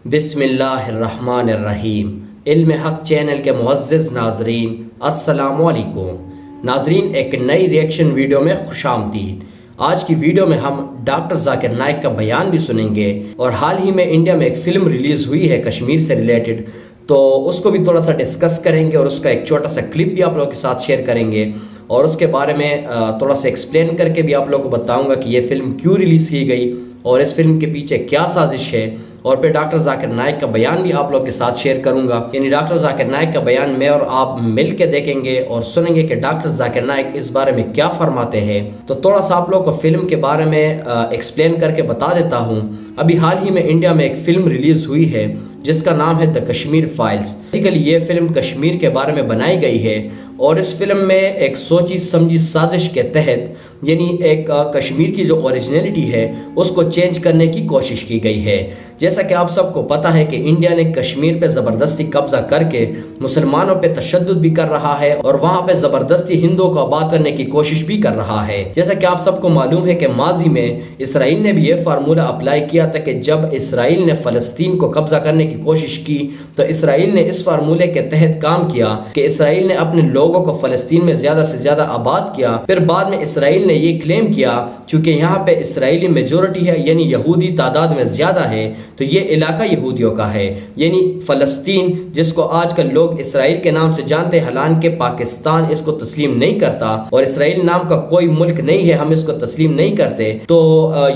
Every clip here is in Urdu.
بسم اللہ الرحمن الرحیم۔ علم حق چینل کے معزز ناظرین السلام علیکم۔ ناظرین، ایک نئی ریئیکشن ویڈیو میں خوش آمدید۔ آج کی ویڈیو میں ہم ڈاکٹر ذاکر نائک کا بیان بھی سنیں گے، اور حال ہی میں انڈیا میں ایک فلم ریلیز ہوئی ہے کشمیر سے ریلیٹڈ، تو اس کو بھی تھوڑا سا ڈسکس کریں گے، اور اس کا ایک چھوٹا سا کلپ بھی آپ لوگوں کے ساتھ شیئر کریں گے، اور اس کے بارے میں تھوڑا سا ایکسپلین کر کے بھی آپ لوگوں کو بتاؤں گا کہ یہ فلم کیوں ریلیز کی گئی اور اس فلم کے پیچھے کیا سازش ہے، اور پھر ڈاکٹر ذاکر نائک کا بیان بھی آپ لوگ کے ساتھ شیئر کروں گا۔ یعنی ڈاکٹر ذاکر نائک کا بیان میں اور آپ مل کے دیکھیں گے اور سنیں گے کہ ڈاکٹر ذاکر نائک اس بارے میں کیا فرماتے ہیں۔ تو تھوڑا سا آپ لوگ کو فلم کے بارے میں ایکسپلین کر کے بتا دیتا ہوں۔ ابھی حال ہی میں انڈیا میں ایک فلم ریلیز ہوئی ہے جس کا نام ہے دا کشمیر فائلز۔ بیسیکلی یہ فلم کشمیر کے بارے میں بنائی گئی ہے، اور اس فلم میں ایک سوچی سمجھی سازش کے تحت یعنی ایک کشمیر کی جو اوریجنلٹی ہے اس کو چینج کرنے کی کوشش کی گئی ہے۔ جیسا کہ آپ سب کو پتہ ہے کہ انڈیا نے کشمیر پہ زبردستی قبضہ کر کے مسلمانوں پہ تشدد بھی کر رہا ہے، اور وہاں پہ زبردستی ہندوؤں کو آباد کرنے کی کوشش بھی کر رہا ہے۔ جیسا کہ آپ سب کو معلوم ہے کہ ماضی میں اسرائیل نے بھی یہ فارمولہ اپلائی کیا تھا کہ جب اسرائیل نے فلسطین کو قبضہ کرنے کی کوشش کی تو اسرائیل نے اس فارمولے کے تحت کام کیا کہ اسرائیل نے اپنے لوگوں کو فلسطین میں زیادہ سے زیادہ آباد کیا۔ پھر بعد میں اسرائیل نے یہ کلیم کیا چونکہ یہاں پہ اسرائیلی میجورٹی ہے، یعنی یہودی تعداد میں زیادہ ہے، تو یہ علاقہ یہودیوں کا ہے۔ یعنی فلسطین جس کو آج کل لوگ اسرائیل کے نام سے جانتے ہیں، حالانکہ پاکستان اس کو تسلیم نہیں کرتا اور اسرائیل نام کا کوئی ملک نہیں ہے، ہم اس کو تسلیم نہیں کرتے، تو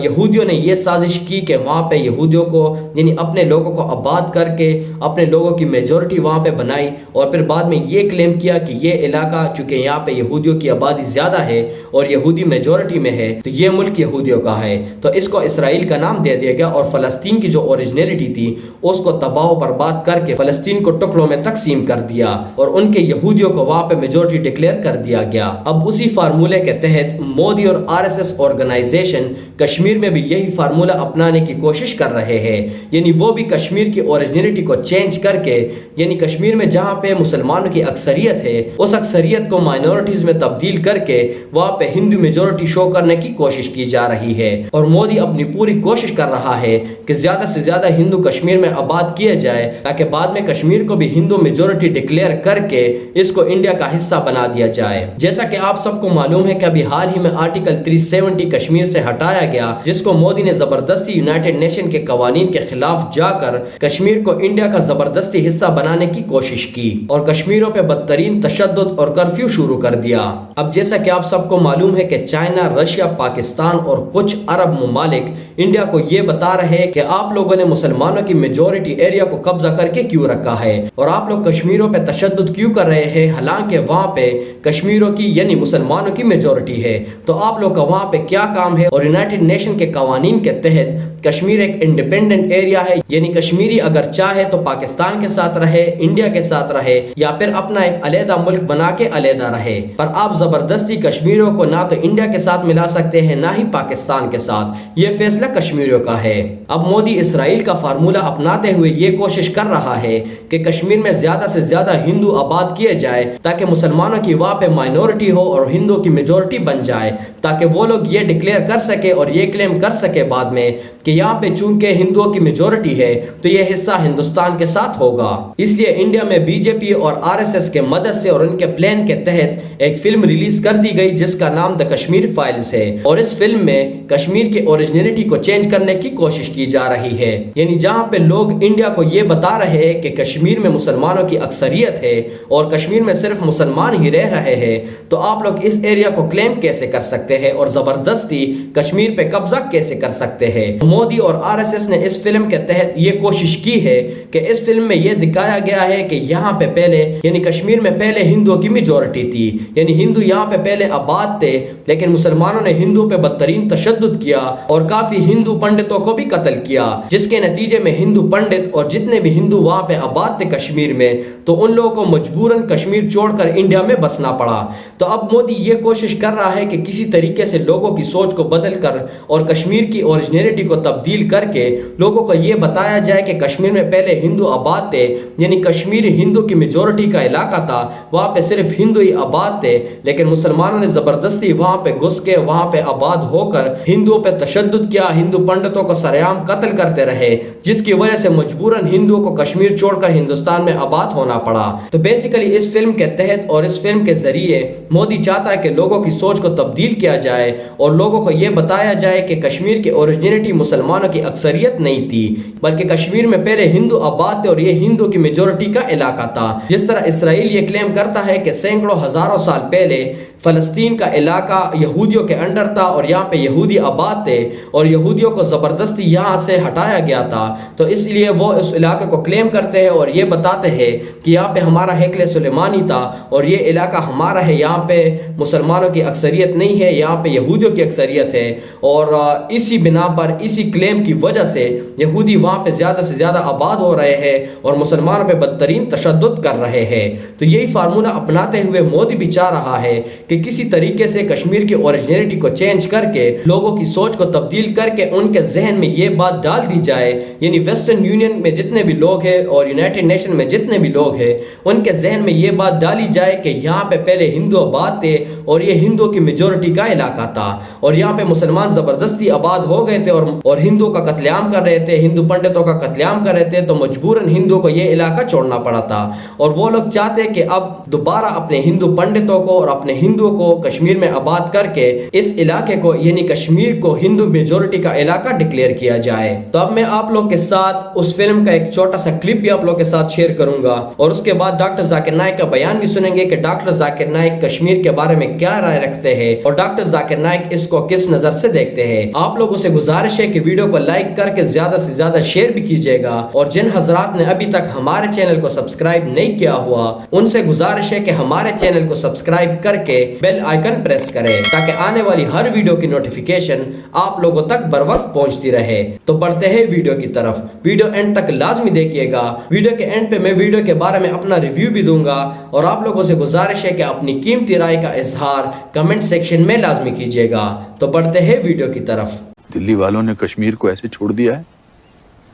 یہودیوں نے یہ سازش کی کہ وہاں پہ یہودیوں کو یعنی اپنے لوگوں کو آباد کر کے اپنے لوگوں کی میجورٹی وہاں پہ بنائی، اور پھر بعد میں یہ کلیم کیا کہ یہ علاقہ چونکہ یہاں پہ یہودیوں کی آبادی زیادہ ہے اور یہودی میجورٹی میں ہے تو یہ ملک یہودیوں کا ہے، تو اس کو اسرائیل کا نام دے دیا گیا، اور فلسطین کی جو اوریجنلٹی تھی اس کو تباہ و برباد کر کے فلسطین کو ٹکڑوں میں تقسیم کر دیا، اور ان کے یہودیوں کو وہاں پہ میجورٹی ڈکلیئر کر دیا گیا۔ اب اسی فارمولے کے تحت مودی اور RSS آرگنائزیشن کشمیر میں بھی یہی فارمولہ اپنانے کی کوشش کر رہے ہیں، یعنی وہ بھی کشمیر کی اوریجنلٹی کو چینج کر کے یعنی کشمیر میں جہاں پہ مسلمانوں کی اکثریت ہے اس اکثریت کو مائنورٹیز میں تبدیل کر کے وہاں پہ ہندو میجورٹی شو کرنے کی کوشش کی جا رہی ہے، اور مودی اپنی پوری کوشش کر رہا ہے کہ زیادہ سے زیادہ ہندو کشمیر میں آباد کیا جائے تاکہ بعد میں کشمیر کو بھی ہندو میجورٹی ڈکلیئر کر کے اس کو انڈیا کا حصہ بنا دیا جائے۔ جیسا کہ آپ سب کو معلوم ہے کہ ابھی حال ہی میں آرٹیکل 370 کشمیر سے ہٹایا گیا، جس کو مودی نے زبردستی یونائٹڈ نیشن کے قوانین کے خلاف جا کر کشمیر کو انڈیا کا زبردستی حصہ بنانے کی کوشش کی، اور کشمیروں پہ بدترین تشدد اور کرفیو شروع کر دیا۔ اب جیسا کہ آپ سب کو معلوم ہے کہ چائنا، رشیا، پاکستان اور کچھ عرب ممالک انڈیا کو یہ بتا رہے ہیں کہ آپ لوگوں نے مسلمانوں کی میجورٹی ایریا کو قبضہ کر کے کیوں رکھا ہے، اور آپ لوگ کشمیروں پہ تشدد کیوں کر رہے ہیں، حالانکہ وہاں پہ کشمیروں کی یعنی مسلمانوں کی میجورٹی ہے، تو آپ لوگ کا وہاں پہ کیا کام ہے؟ اور یونائٹڈ نیشن کے قوانین کے تحت کشمیر ایک انڈیپینڈنٹ ایریا ہے، یعنی کشمیری اگر چاہے تو پاکستان کے ساتھ رہے، انڈیا کے ساتھ رہے، یا پھر اپنا ایک علیحدہ ملک بنا کے علیحدہ رہے، پر آپ زبردستی کشمیریوں کو نہ تو انڈیا کے ساتھ ملا سکتے ہیں نہ ہی پاکستان کے ساتھ، یہ فیصلہ کشمیریوں کا ہے۔ اب مودی اسرائیل کا فارمولہ اپناتے ہوئے یہ کوشش کر رہا ہے کہ کشمیر میں زیادہ سے زیادہ ہندو آباد کیے جائے تاکہ مسلمانوں کی وہاں پہ مائنورٹی ہو اور ہندو کی میجورٹی بن جائے، تاکہ وہ لوگ یہ ڈکلیئر کر سکے اور یہ کلیم کر سکے بعد میں کہ یہاں پہ چونکہ ہندوؤں کی میجورٹی ہے تو یہ حصہ ہندوستان کے ساتھ ہوگا۔ اس لیے انڈیا میں BJP اور RSS کے مدد سے اور ان کے پلان کے تحت ایک فلم ریلیز کر دی گئی جس کا نام دا کشمیر فائلز ہے، اور اس فلم میں کشمیر کی اوریجنلٹی کو چینج کرنے کی کوشش کی جا رہی ہے، یعنی جہاں پہ لوگ انڈیا کو یہ بتا رہے ہیں کہ کشمیر میں مسلمانوں کی اکثریت ہے اور کشمیر میں صرف مسلمان ہی رہ رہے ہیں، تو آپ لوگ اس ایریا کو کلیم کیسے کر سکتے ہیں اور زبردستی کشمیر پہ قبضہ کیسے کر سکتے ہیں؟ مودی اور RSS نے اس فلم کے تحت یہ کوشش کی ہے کہ اس فلم میں یہ دکھایا گیا ہے کہ یہاں پہ پہلے یعنی کشمیر میں پہلے ہندوؤں کی میجورٹی تھی، یعنی ہندو یہاں پہ پہلے آباد تھے، لیکن مسلمانوں نے ہندو پہ بدترین تشدد کیا اور کافی ہندو پنڈتوں کو بھی قتل کیا، جس کے نتیجے میں ہندو پنڈت اور جتنے بھی ہندو وہاں پہ آباد تھے کشمیر میں تو ان لوگوں کو مجبوراً کشمیر چھوڑ کر انڈیا میں بسنا پڑا۔ تو اب مودی یہ کوشش کر رہا ہے کہ کسی طریقے سے لوگوں کی سوچ کو بدل کر اور کشمیر کی اوریجنلٹی کو تبدیل کر کے لوگوں کو یہ بتایا جائے کہ کشمیر میں پہلے ہندو آباد تھے، یعنی کشمیر ہندو کی میجورٹی کا علاقہ تھا، وہاں پہ صرف ہندو ہی آباد تھے، لیکن مسلمانوں نے زبردستی وہاں پہ گھس کے وہاں پہ آباد ہو کر ہندوؤں پہ تشدد کیا، ہندو پنڈتوں کو سرعام قتل کرتے رہے جس کی وجہ سے مجبوراً ہندوؤں کو کشمیر چھوڑ کر ہندوستان میں آباد ہونا پڑا۔ تو بیسیکلی اس فلم کے تحت اور اس فلم کے ذریعے مودی چاہتا ہے کہ لوگوں کی سوچ کو تبدیل کیا جائے اور لوگوں کو یہ بتایا جائے کہ کشمیر کی اوریجنیٹی مسلمانوں کی اکثریت نہیں تھی، بلکہ کشمیر میں پہلے ہندو آباد تھے اور یہ ہندو کی میجورٹی کا علاقہ تھا۔ جس طرح اسرائیل یہ کلیم کرتا ہے کہ سینکڑوں ہزاروں سال پہلے فلسطین کا علاقہ یہودیوں کے انڈر تھا اور یہاں پہ یہودی آباد تھے اور یہودیوں کو زبردستی یہاں سے ہٹایا گیا تھا، تو اس لیے وہ اس علاقے کو کلیم کرتے ہیں اور یہ بتاتے ہیں کہ یہاں پہ ہمارا ہیکل سلیمانی تھا اور یہ علاقہ ہمارا ہے، یہاں پہ مسلمانوں کی اکثریت نہیں ہے، یہاں پہ یہودیوں کی اکثریت ہے۔ اور اسی بنا پر، اسی کلیم کی وجہ سے یہودی وہاں پہ زیادہ سے زیادہ آباد ہو رہے ہیں اور مسلمانوں پہ بدترین تشدد کر رہے ہیں۔ تو یہی فارمولہ اپناتے ہوئے مودی بھی چاہ رہا ہے کہ کسی طریقے سے کشمیر کی اوریجنیٹی کو چینج کر کے لوگوں کی سوچ کو تبدیل کر کے ان کے ذہن میں یہ بات ڈال دی جائے، یعنی ویسٹرن یونین میں جتنے بھی لوگ ہیں اور یونائٹڈ نیشن میں جتنے بھی لوگ ہیں ان کے ذہن میں یہ بات ڈالی جائے کہ یہاں پہ پہلے ہندو آباد تھے اور یہ ہندو کی میجورٹی کا علاقہ تھا اور یہاں پہ مسلمان زبردستی آباد ہو گئے تھے اور ہندو کا قتل عام کر رہے تھے، ہندو پنڈتوں کا قتل عام کر رہے تھے، تو مجبوراً ہندو کو یہ علاقہ چھوڑنا پڑا تھا۔ اور وہ لوگ چاہتے کہ اب دوبارہ اپنے ہندو پنڈتوں کو اور اپنے ہندوؤں کو کشمیر میں آباد کر کے اس علاقے کو یعنی کشمیر کو ہندو میجورٹی کا علاقہ ڈکلیئر کیا جائے۔ تو اب میں آپ لوگ کے ساتھ اس فلم کا ایک چھوٹا سا کلپ بھی آپ لوگ کے ساتھ شیئر کروں گا اور اس کے بعد ڈاکٹر ذاکر نائک کا بیان بھی سنیں گے کہ ڈاکٹر ذاکر نائک کشمیر کے بارے میں کیا رائے رکھتے ہیں اور ڈاکٹر ذاکر نائک اس کو کس نظر سے دیکھتے ہیں۔ آپ لوگوں سے گزارش ہے کہ ویڈیو کو لائک کر کے زیادہ سے زیادہ شیئر بھی کیجیے گا اور جن حضرات نے ابھی تک ہمارے چینل کو سبسکرائب نہیں کیا ہوا ان سے گزارش ہے کہ ہمارے چینل کو سبسکرائب کر کے بیل آئیکن پریس کریں تاکہ آنے والی ہر ویڈیو کی نوٹیفیکیشن آپ لوگوں تک بر وقت پہنچتی رہے۔ تو بڑھتے ہیں ویڈیو کی طرف، ویڈیو اینڈ تک لازمی دیکھیے گا۔ ویڈیو کے اینڈ پہ میں ویڈیو کے بارے میں اپنا ریویو بھی دوں گا اور آپ لوگوں سے گزارش ہے کہ اپنی قیمتی رائے کا اظہار کمنٹ سیکشن میں لازمی کیجیے گا۔ تو بڑھتے ہیں ویڈیو کی طرف۔ دلی والوں نے کشمیر کو ایسے چھوڑ دیا ہے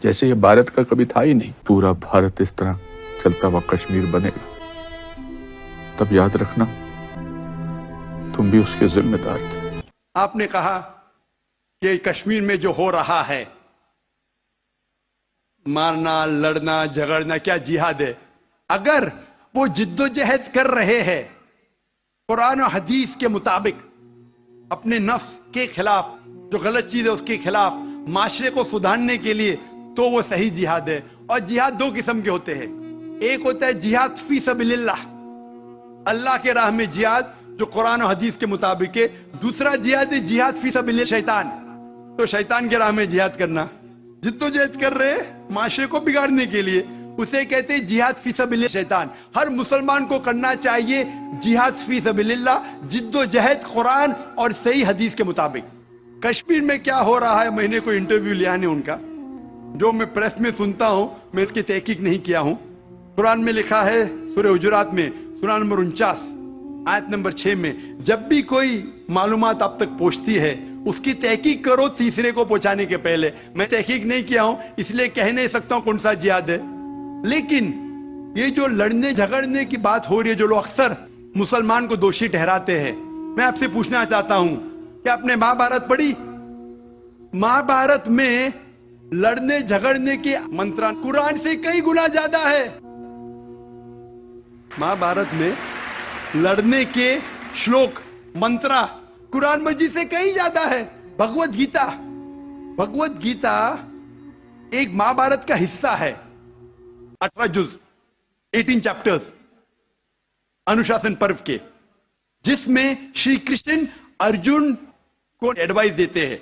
جیسے یہ بھارت کا کبھی تھا ہی نہیں۔ پورا بھارت اس طرح چلتا ہوا کشمیر بنے گا تب یاد رکھنا تم بھی اس کے ذمہ دار تھے۔ آپ نے کہا کہ کشمیر میں جو ہو رہا ہے مارنا، لڑنا، جھگڑنا، کیا جہاد ہے؟ اگر وہ جد و جہد کر رہے ہیں قرآن و حدیث کے مطابق اپنے نفس کے خلاف، جو غلط چیز ہے اس کے خلاف، معاشرے کو سدھارنے کے لیے، تو وہ صحیح جہاد ہے۔ اور جہاد دو قسم کے ہوتے ہیں، ایک ہوتا ہے جہاد فی سبیل اللہ، اللہ کے راہ میں جہاد جو قرآن و حدیث کے مطابق ہے۔ دوسرا جہاد ہے جہاد فی سبیل شیطان، تو شیطان کے راہ میں جہاد کرنا، جد و جہد کر رہے معاشرے کو بگاڑنے کے لیے، اسے کہتے ہیں جہاد فی سبیل شیطان۔ ہر مسلمان کو کرنا چاہیے جہاد فی سبیل اللہ، جد و جہد قرآن اور صحیح حدیث کے مطابق۔ کشمیر میں کیا ہو رہا ہے، میں نے کوئی انٹرویو لیا نہیں ان کا، جو میں پریس میں سنتا ہوں، میں اس کی تحقیق نہیں کیا ہوں۔ قرآن میں لکھا ہے سورہ حجرات میں سورہ نمبر 49 آیت نمبر 6 میں، جب بھی کوئی معلومات آپ تک پہنچتی ہے اس کی تحقیق کرو تیسرے کو پہنچانے کے پہلے۔ میں تحقیق نہیں کیا ہوں اس لیے کہہ نہیں سکتا ہوں کون سا جہاد ہے، لیکن یہ جو لڑنے جھگڑنے کی بات ہو رہی ہے، جو لوگ اکثر مسلمان کو دوشی ٹھہراتے ہیں، میں آپ سے پوچھنا چاہتا ہوں کہ آپ نے مہابھارت پڑھی؟ مہابھارت میں لڑنے جھگڑنے کے منتر قرآن سے کئی گنا زیادہ ہے۔ مہابھارت میں لڑنے کے شلوک منترا قرآن مجید سے کئی زیادہ ہے۔ بھگوت گیتا ایک مہابھارت کا حصہ ہے، 18 جز 18 چیپٹرز انوشاسن پرو کے، جس میں شری کرشن ارجن کو ایڈوائز دیتے ہیں،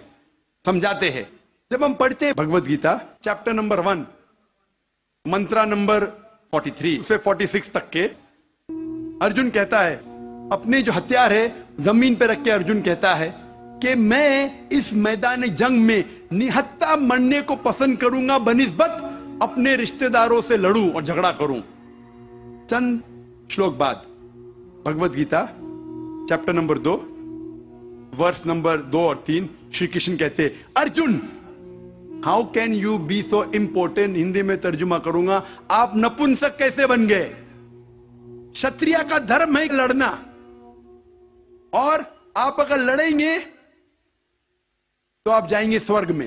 سمجھاتے ہیں۔ جب ہم پڑھتے ہیں Bhagavad Gita chapter number 1 mantra number 43 سے 46 تک کے، ارجن کہتا ہے، اپنے جو ہتھیار ہے زمین پہ رکھ کے ارجن کہتا ہے کہ میں اس میدان جنگ میں نہتا مرنے کو پسند کروں گا بنسبت اپنے رشتہ داروں سے لڑوں اور جھگڑا کروں۔ چند شلوک بعد Bhagavad Gita chapter number 2 verse number 2 اور 3 شری کرشن کہتے Arjun how can you be so important, Hindi میں ترجمہ کروں گا، آپ نپنسک کیسے بن گئے؟ شتریہ کا دھرم ہے لڑنا، اور آپ اگر لڑیں گے تو آپ جائیں گے سورگ میں،